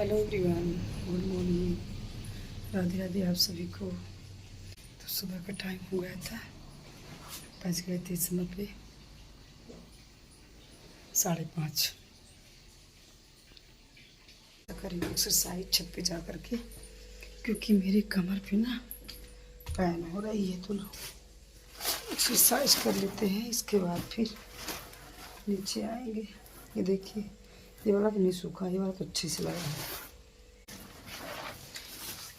Hello everyone, good morning, Radhe Radhe आप सभी को। तो सुबह का टाइम हो गया था, बज गए थे इस समय पे 5:30। करेंगे एक्सरसाइज छत पे जा कर के, क्योंकि मेरी कमर पे ना पेन हो रही है। तो एक्सरसाइज कर लेते हैं, इसके बाद फिर नीचे आएंगे। ये देखिए, ये वाला तो नहीं सूखा, ये वाला तो अच्छे से लगा है।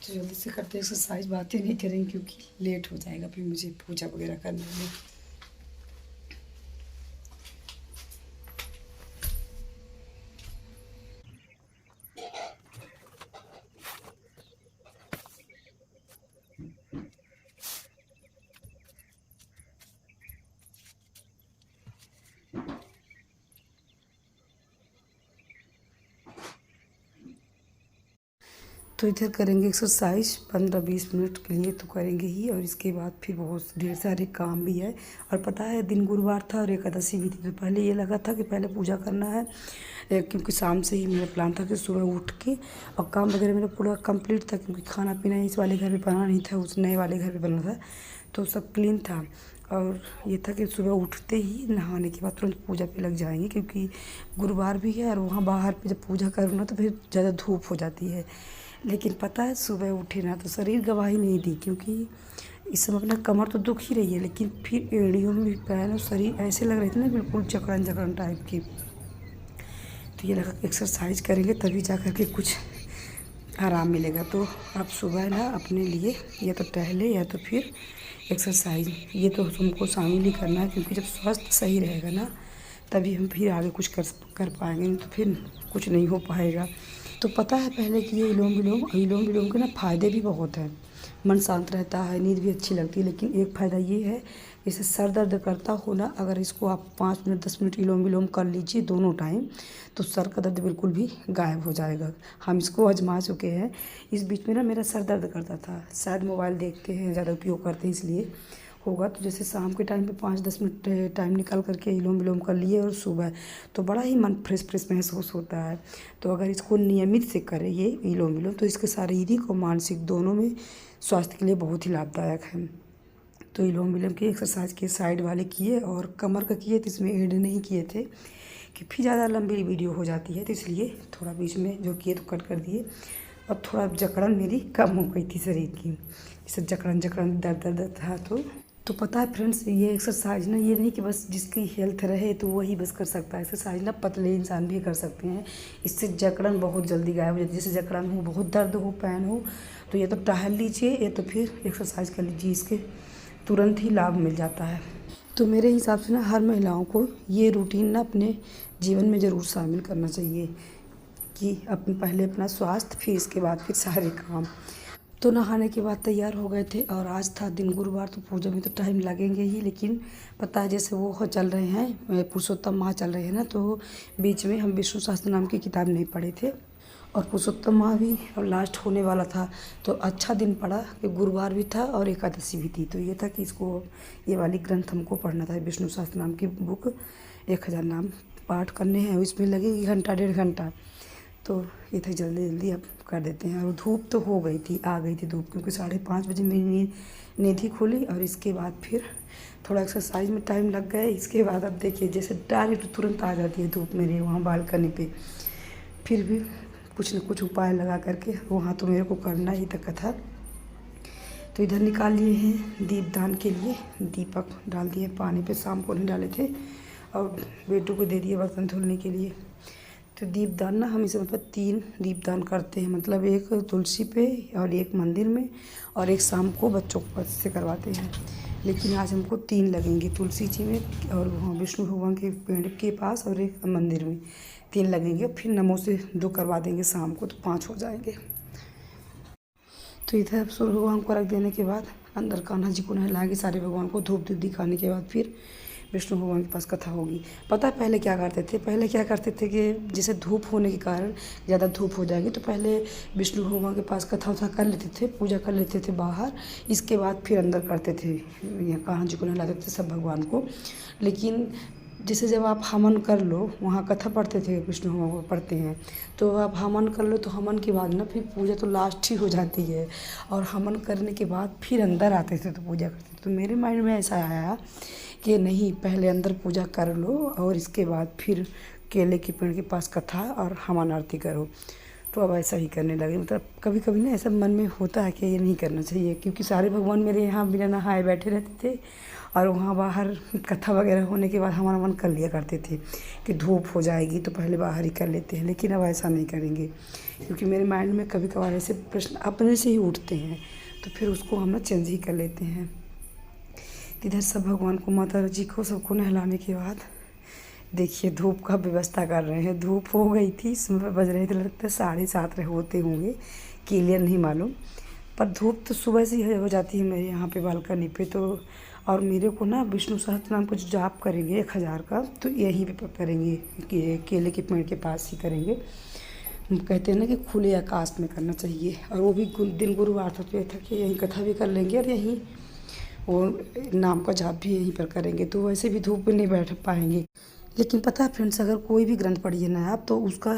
तो जल्दी से करते एक्सरसाइज, बातें नहीं करेंगे क्योंकि लेट हो जाएगा फिर मुझे पूजा वगैरह करने में। तो इधर करेंगे एक्सरसाइज 15-20 मिनट के लिए तो करेंगे ही, और इसके बाद फिर बहुत ढेर सारे काम भी है। और पता है दिन गुरुवार था और एकादशी भी थी, तो पहले ये लगा था कि पहले पूजा करना है, क्योंकि शाम से ही मेरा प्लान था कि सुबह उठ के और काम वगैरह मेरा पूरा कंप्लीट था, क्योंकि खाना पीना इस वाले घर पे बना नहीं था, उस नए वाले घर पर बना था, तो सब क्लीन था। और ये था कि सुबह उठते ही नहाने के बाद तुरंत पूजा पे लग जाएंगे, क्योंकि गुरुवार भी है और वहाँ बाहर पे जब पूजा करूँ ना तो फिर ज़्यादा धूप हो जाती है। लेकिन पता है सुबह उठे ना तो शरीर गवाही नहीं दी, क्योंकि इस समय अपना कमर तो दुख ही रही है, लेकिन फिर एड़ियों में भी पैर और शरीर ऐसे लग रहे थे ना बिल्कुल जकड़न जकड़न टाइप की। तो ये लगा एक्सरसाइज करेंगे तभी जा कर के कुछ आराम मिलेगा। तो आप सुबह ना अपने लिए या तो टहले या तो फिर एक्सरसाइज, ये तो तुमको शामिल ही करना है, क्योंकि जब स्वास्थ्य सही रहेगा ना तभी हम फिर आगे कुछ कर पाएंगे, नहीं तो फिर कुछ नहीं हो पाएगा। तो पता है पहले कि ये इलोम विलोम के ना फ़ायदे भी बहुत हैं। मन शांत रहता है, नींद भी अच्छी लगती है। लेकिन एक फ़ायदा ये है, जैसे सर दर्द करता हो ना, अगर इसको आप 5 मिनट 10 मिनट इलोम विलोम कर लीजिए दोनों टाइम, तो सर का दर्द बिल्कुल भी गायब हो जाएगा। हम इसको आजमा चुके हैं। इस बीच में ना मेरा सर दर्द करता था, शायद मोबाइल देखते हैं, ज़्यादा उपयोग करते हैं इसलिए होगा। तो जैसे शाम के टाइम पे 5-10 मिनट टाइम निकाल करके इलोम विलोम कर लिए, और सुबह तो बड़ा ही मन फ्रेश फ्रेश महसूस होता है। तो अगर इसको नियमित से करें ये इलोम विलोम, तो इसके शारीरिक और मानसिक दोनों में स्वास्थ्य के लिए बहुत ही लाभदायक है। तो इलोम विलोम की एक्सरसाइज के साइड वाले किए और कमर का किए, तो इसमें एड नहीं किए थे कि फिर ज़्यादा लंबी वीडियो हो जाती है, तो इसलिए थोड़ा बीच में जो किए तो कट कर दिए। अब थोड़ा जकड़न मेरी कम हो गई थी शरीर की, जैसे जकड़न जकड़न दर्द दर्द था। तो पता है फ्रेंड्स, ये एक्सरसाइज ना ये नहीं कि बस जिसकी हेल्थ रहे तो वही बस कर सकता है। एक्सरसाइज ना पतले इंसान भी कर सकते हैं, इससे जकड़न बहुत जल्दी गायब हो जाती है। जैसे जकड़न हो, बहुत दर्द हो, पैन हो, तो या तो टहल लीजिए या तो फिर एक्सरसाइज कर लीजिए, इसके तुरंत ही लाभ मिल जाता है। तो मेरे हिसाब से ना हर महिलाओं को ये रूटीन ना अपने जीवन में ज़रूर शामिल करना चाहिए, कि अपने पहले अपना स्वास्थ्य, फिर इसके बाद फिर सारे काम। तो नहाने के बाद तैयार हो गए थे, और आज था दिन गुरुवार, तो पूजा में तो टाइम लगेंगे ही। लेकिन पता है जैसे वो चल रहे हैं, पुरुषोत्तम माह चल रहे हैं ना, तो बीच में हम विष्णु सहस्त्र नाम की किताब नहीं पढ़े थे, और पुरुषोत्तम माह भी और लास्ट होने वाला था। तो अच्छा दिन पड़ा कि गुरुवार भी था और एकादशी भी थी। तो ये था कि इसको, ये वाली ग्रंथ हमको पढ़ना था, विष्णु सहस्त्र नाम की बुक, 1000 नाम पाठ करने हैं, इसमें लगेगी घंटा 1.5 घंटा। तो ये था जल्दी जल्दी अब कर देते हैं। और धूप तो हो गई थी, आ गई थी धूप, क्योंकि 5:30 बजे मेरी नींद ही खुली, और इसके बाद फिर थोड़ा एक्सरसाइज में टाइम लग गया। इसके बाद अब देखिए जैसे डायरेक्ट तुरंत आ जाती है धूप मेरे वहाँ बालकनी पे। फिर भी कुछ न कुछ उपाय लगा करके वहाँ तो मेरे को करना ही था। तो इधर निकाल लिए हैं दीपदान के लिए, दीपक डाल दिए पानी पे, शाम को नहीं डाले थे, और बेटू को दे दिए बर्तन धुलने के लिए। तो दीपदान ना हम इस समय पर 3 दीपदान करते हैं, मतलब एक तुलसी पे और एक मंदिर में, और एक शाम को बच्चों को से करवाते हैं। लेकिन आज हमको 3 लगेंगे, तुलसी जी में और वहाँ विष्णु भगवान के पेड़ के पास, और एक मंदिर में 3 लगेंगे। फिर नमो से 2 करवा देंगे शाम को, तो 5 हो जाएंगे। तो इधर सूर्य भगवान को रख देने के बाद अंदर कान्हा जी को नहलाएंगे, सारे भगवान को धूप धूप दिखाने के बाद फिर विष्णु भगवान के पास कथा होगी। पता है पहले क्या करते थे कि जैसे धूप होने के कारण, ज़्यादा धूप हो जाएगी तो पहले विष्णु भगवान के पास कथा वथा कर लेते थे, पूजा कर लेते थे बाहर, इसके बाद फिर अंदर करते थे, यहाँ कान्हा जी को नहलाते थे सब भगवान को। लेकिन जैसे जब आप हवन कर लो, वहाँ कथा पढ़ते थे, विष्णु हवन पढ़ते हैं, तो आप हवन कर लो तो हवन के बाद ना फिर पूजा तो लास्ट ही हो जाती है। और हवन करने के बाद फिर अंदर आते थे तो पूजा करते थे। तो मेरे माइंड में ऐसा आया कि नहीं, पहले अंदर पूजा कर लो और इसके बाद फिर केले के पेड़ के पास कथा और हवन आरती करो। तो अब ऐसा ही करने लगे। मतलब कभी कभी ना ऐसा मन में होता है कि ये नहीं करना चाहिए, क्योंकि सारे भगवान मेरे यहाँ बिना नहाए बैठे रहते थे और वहाँ बाहर कथा वगैरह होने के बाद हवन वमन कर लिया करते थे कि धूप हो जाएगी तो पहले बाहर ही कर लेते हैं। लेकिन अब ऐसा नहीं करेंगे, क्योंकि मेरे माइंड में कभी कभार ऐसे प्रश्न अपने से ही उठते हैं, तो फिर उसको हम ना चेंज ही कर लेते हैं। इधर सब भगवान को, माता जी को, सबको नहलाने के बाद देखिए धूप का व्यवस्था कर रहे हैं। धूप हो गई थी, सुबह बज रहे थे, लगता है 7:30 होते होंगे, क्लियर नहीं मालूम, पर धूप तो सुबह से ही हो जाती है मेरे यहाँ पे बालकनी पे। तो और मेरे को ना विष्णु सहस्त्रनाम को जो जाप करेंगे 1000 का, तो यहीं पे करेंगे, केले के पेड़ के पास ही करेंगे। कहते हैं ना कि खुले आकाश में करना चाहिए, और वो भी दिन गुरुवार था तो ये था कि यहीं कथा भी कर लेंगे और यहीं वो नाम का जाप भी यहीं पर करेंगे। तो वैसे भी धूप में नहीं बैठ पाएंगे। लेकिन पता है फ्रेंड्स, अगर कोई भी ग्रंथ पढ़िए ना आप, तो उसका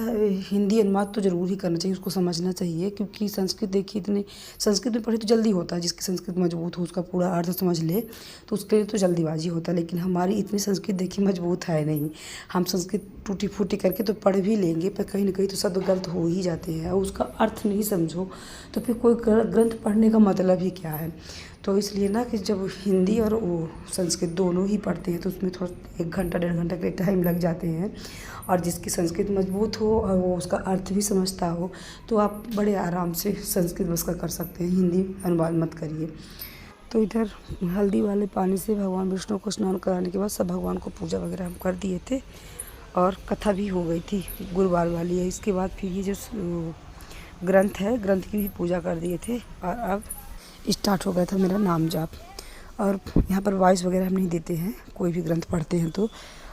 हिंदी अनुवाद तो ज़रूर ही करना चाहिए, उसको समझना चाहिए। क्योंकि संस्कृत देखिए, इतने संस्कृत में पढ़े तो जल्दी होता है, जिसकी संस्कृत मजबूत हो उसका पूरा अर्थ समझ ले तो उसके लिए तो जल्दीबाजी होता है। लेकिन हमारी इतनी संस्कृत देखिए मजबूत है नहीं, हम संस्कृत टूटी फूटी करके तो पढ़ भी लेंगे, पर कहीं ना कहीं तो शब्द गलत हो ही जाते हैं और उसका अर्थ नहीं समझो तो फिर कोई ग्रंथ पढ़ने का मतलब ही क्या है। तो इसलिए ना कि जब हिंदी और वो संस्कृत दोनों ही पढ़ते हैं तो उसमें थोड़ा 1 घंटा 1.5 घंटा के टाइम लग जाते हैं। और जिसकी संस्कृत मजबूत हो और वो उसका अर्थ भी समझता हो तो आप बड़े आराम से संस्कृत बस का कर सकते हैं, हिंदी अनुवाद मत करिए। तो इधर हल्दी वाले पानी से भगवान विष्णु को स्नान कराने के बाद सब भगवान को पूजा वगैरह हम कर दिए थे और कथा भी हो गई थी, गुरुवार वाली है। इसके बाद फिर ये जो ग्रंथ है, ग्रंथ की भी पूजा कर दिए थे और अब स्टार्ट हो गया था मेरा नाम जाप। और यहाँ पर वॉइस वगैरह हम नहीं देते हैं, कोई भी ग्रंथ पढ़ते हैं तो।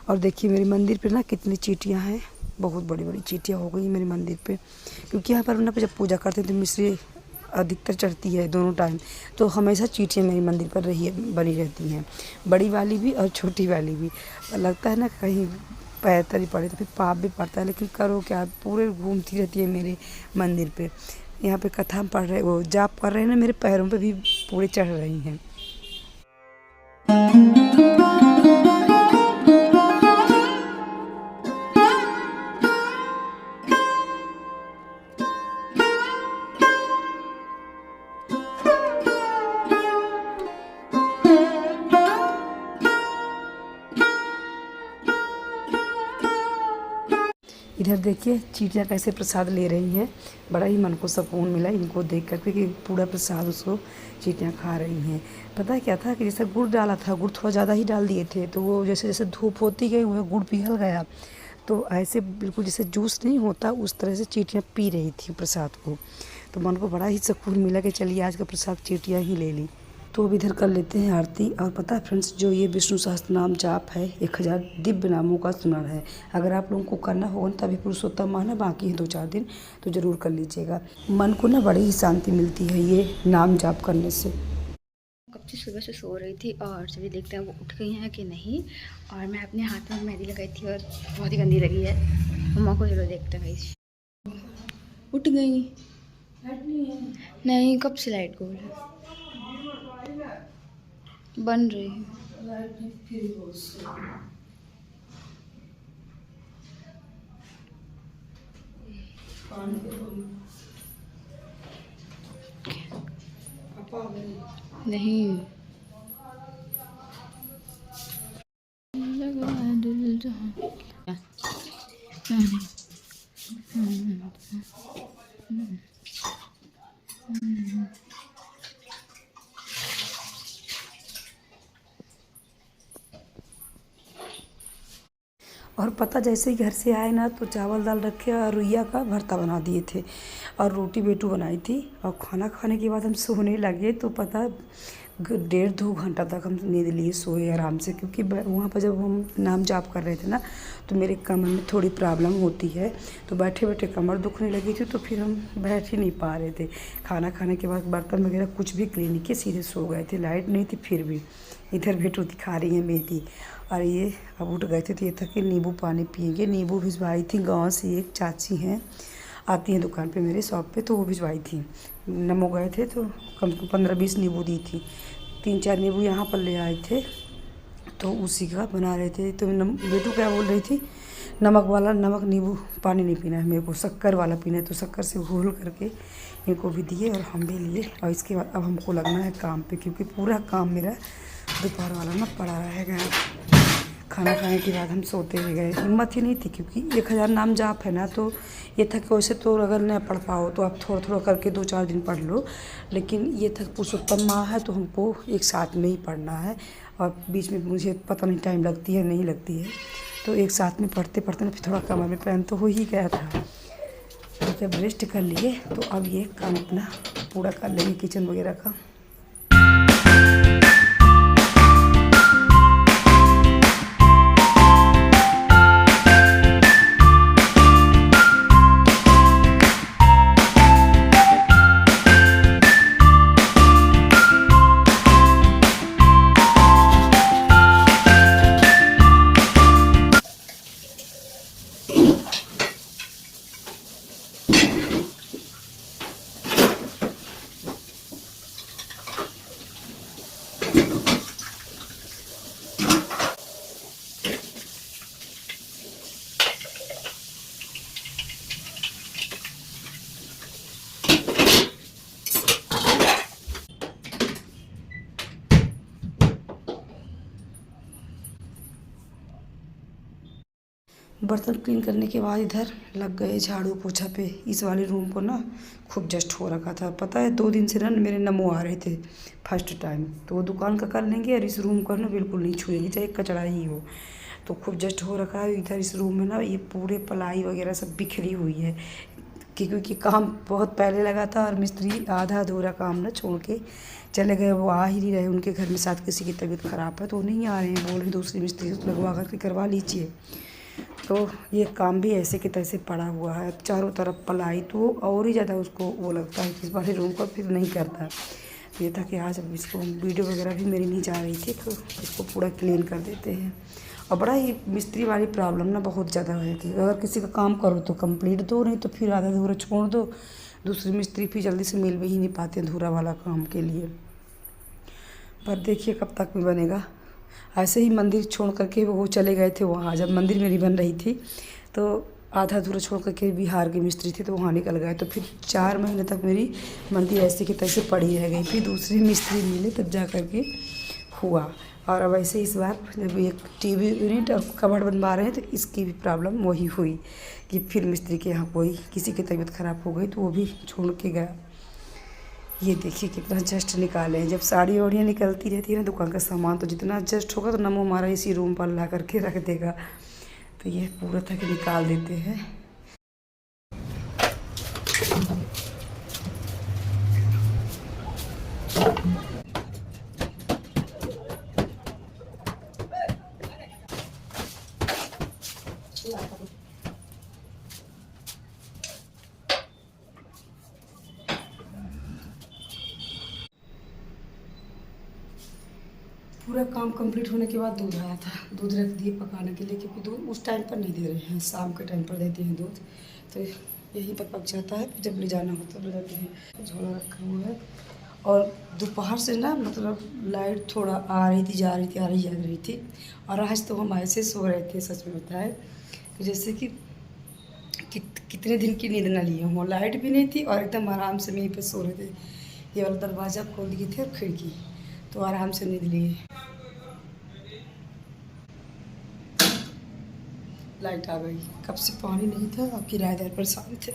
और देखिए मेरे मंदिर पे ना कितनी चींटियाँ हैं, बहुत बड़ी बड़ी चींटियाँ हो गई मेरे मंदिर पे, क्योंकि यहाँ पर ना जब पूजा करते हैं तो मिश्री अधिकतर चढ़ती है दोनों टाइम, तो हमेशा चींटियाँ मेरे मंदिर पर बनी रहती हैं, बड़ी वाली भी और छोटी वाली भी। लगता है ना कहीं पैर तरी पड़े तो फिर पाप भी पड़ता है, लेकिन करो क्या, पूरे घूमती रहती है मेरे मंदिर पे। यहाँ पे कथा हम पढ़ रहे, वो जाप कर रहे हैं ना, मेरे पैरों पे भी पूरे चढ़ रही हैं। इधर देखिए चींटियाँ कैसे प्रसाद ले रही हैं, बड़ा ही मन को सुकून मिला इनको देख कर के कि पूरा प्रसाद उसको चींटियाँ खा रही हैं। पता है क्या था कि जैसे गुड़ डाला था, गुड़ थोड़ा ज़्यादा ही डाल दिए थे, तो वो जैसे जैसे धूप होती गई वो गुड़ पिघल गया, तो ऐसे बिल्कुल जैसे जूस नहीं होता उस तरह से चींटियाँ पी रही थी प्रसाद को। तो मन को बड़ा ही सुकून मिला कि चलिए आज का प्रसाद चींटियाँ ही ले ली। तो अब इधर कर लेते हैं आरती। और पता है फ्रेंड्स, जो ये विष्णु सहस्त्रनाम जाप है 1000 दिव्य नामों का सुमरण है। अगर आप लोगों को करना होगा ना तभी पुरुषोत्तम माह है, बाकी है 2-4 दिन, तो ज़रूर कर लीजिएगा। मन को ना बड़ी ही शांति मिलती है ये नाम जाप करने से। कब से सुबह से सो रही थी और चलिए देखते हैं वो उठ गई हैं कि नहीं। और मैं अपने हाथ में मेहंदी लगाई थी और बहुत ही गंदी लगी है। मम्मा को चलो देखते हैं। उठ गई नहीं, कब से लाइट गोल है बन रही है। नहीं और पता जैसे ही घर से आए ना तो चावल दाल रखे और रुइया का भरता बना दिए थे और रोटी बेटू बनाई थी। और खाना खाने के बाद हम सोने लगे तो पता 1.5-2 घंटा तक हम नींद लिए, सोए आराम से, क्योंकि वहाँ पर जब हम नाम जाप कर रहे थे ना तो मेरे कमर में थोड़ी प्रॉब्लम होती है, तो बैठे बैठे कमर दुखने लगी थी, तो फिर हम बैठ ही नहीं पा रहे थे। खाना खाने के बाद बर्तन वगैरह कुछ भी क्लीन किए, सीधे सो गए थे। लाइट नहीं थी फिर भी। इधर बेटू दिखा रही है मेहदी, और ये अब उठ गए थे तो ये था कि नींबू पानी पिएंगे। नींबू भिजवाई थी गाँव से, एक चाची हैं आती हैं दुकान पे मेरे शॉप पे, तो वो भिजवाई थी। नमो गए थे तो कम से कम 15-20 नींबू दी थी। 3-4 नींबू यहाँ पर ले आए थे, तो उसी का बना रहे थे। तो बेटू क्या बोल रही थी, नमक नींबू पानी नहीं पीना है मेरे को, शक्कर वाला पीना है। तो शक्कर से घोल करके इनको भी दिए और हम भी लिए। और इसके बाद अब हमको लगना है काम पे, क्योंकि पूरा काम मेरा दोपहर वाला ना पड़ा रहेगा। खाना खाने के बाद हम सोते रह गए, हिम्मत ही नहीं थी, क्योंकि 1000 नाम जाप है ना। तो ये था कि वैसे तो अगर नहीं पढ़ पाओ तो आप थोड़ा थोड़ा करके 2-4 दिन पढ़ लो, लेकिन ये था पुरुषोत्तम माह है तो हमको एक साथ में ही पढ़ना है, और बीच में मुझे पता नहीं टाइम लगती है नहीं लगती है, तो एक साथ में पढ़ते पढ़ते ना फिर थोड़ा कमर में पेन तो हो ही गया था। तो जब रेस्ट कर लिए तो अब ये काम अपना पूरा कर लेंगे किचन वगैरह का। बर्तन क्लीन करने के बाद इधर लग गए झाड़ू पोछा पे। इस वाले रूम को ना खूब जस्ट हो रखा था, पता है 2 दिन से ना मेरे नमो आ रहे थे फर्स्ट टाइम, तो वो दुकान का कर लेंगे और इस रूम का ना बिल्कुल नहीं छुएंगे, चाहे कचरा ही हो। तो खूब जस्ट हो रखा है। इधर इस रूम में ना ये पूरे प्लाई वगैरह सब बिखरी हुई है, क्योंकि काम बहुत पहले लगा था और मिस्त्री आधा अधूरा काम ना छोड़ के चले गए। वो आ ही नहीं रहे, उनके घर में साथ किसी की तबीयत ख़राब है तो वो नहीं आ रहे हैं, बोल रहे दूसरी मिस्त्री लगवा करके करवा लीजिए। तो ये काम भी ऐसे के तैसे पड़ा हुआ है, चारों तरफ पलाई, तो और ही ज़्यादा उसको वो लगता है कि इस वाले रूम को फिर नहीं करता। तो ये था कि आज अब इसको वीडियो वगैरह भी मेरी नहीं जा रही थी, तो इसको पूरा क्लीन कर देते हैं। और बड़ा ही मिस्त्री वाली प्रॉब्लम ना बहुत ज़्यादा है कि अगर किसी का काम करो तो कंप्लीट दो, नहीं तो फिर आधा अधूरा छोड़ दो। दूसरी मिस्त्री फिर जल्दी से मिल भी ही नहीं पाते अधूरा वाला काम के लिए। पर देखिए कब तक में बनेगा। ऐसे ही मंदिर छोड़ करके वो चले गए थे वहाँ, जब मंदिर मेरी बन रही थी तो आधा अधूरा छोड़ करके बिहार के मिस्त्री थे तो वहाँ निकल गए। तो फिर 4 महीने तक मेरी मंदिर ऐसे की तैसे पड़ी रह गई। फिर दूसरे मिस्त्री मिले तब जा करके हुआ। और अब ऐसे इस बार जब एक टीवी यूनिट और कबर्ड बनवा रहे हैं तो इसकी भी प्रॉब्लम वही हुई कि फिर मिस्त्री के यहाँ कोई किसी की तबीयत ख़राब हो गई तो वो भी छोड़ के गया। ये देखिए कितना जस्ट निकाले हैं। जब साड़ी वाड़ियाँ निकलती रहती है ना दुकान का सामान, तो जितना जस्ट होगा तो नमो हमारा इसी रूम पर ला करके रख देगा। तो ये पूरा तक निकाल देते हैं। पूरा काम कंप्लीट होने के बाद दूध आया था, दूध रख दिए पकाने के लिए, क्योंकि दूध उस टाइम पर नहीं दे रहे हैं, शाम के टाइम पर देते हैं दूध। तो यहीं पर पक जाता है, जब ले जाना होता है ले जाते हैं। झोला रखा हुआ है। और दोपहर से ना मतलब लाइट थोड़ा आ रही थी जा रही थी, आ रही जा रही थी। और आज तो हम ऐसे सो रहे थे, सच में बताए कि जैसे कि कितने दिन की नींद ना लिए हों। लाइट भी नहीं थी और एकदम आराम से वहीं पर सो रहे थे। ये वाला दरवाज़ा खोल दिए थे और खिड़की, तो आराम से नींद लिए। लाइट आ गई, कब से पानी नहीं था और किराएदार परेशान थे।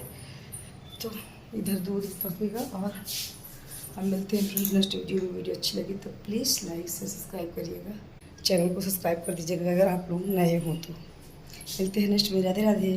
तो इधर दूध पकेगा और हम मिलते हैं फ्रेंड्स नेक्स्ट वीडियो में। वीडियो अच्छी लगी तो प्लीज़ लाइक से सब्सक्राइब करिएगा, चैनल को सब्सक्राइब कर दीजिएगा अगर आप लोग नए हों तो। मिलते हैं नेक्स्ट में। राधे राधे।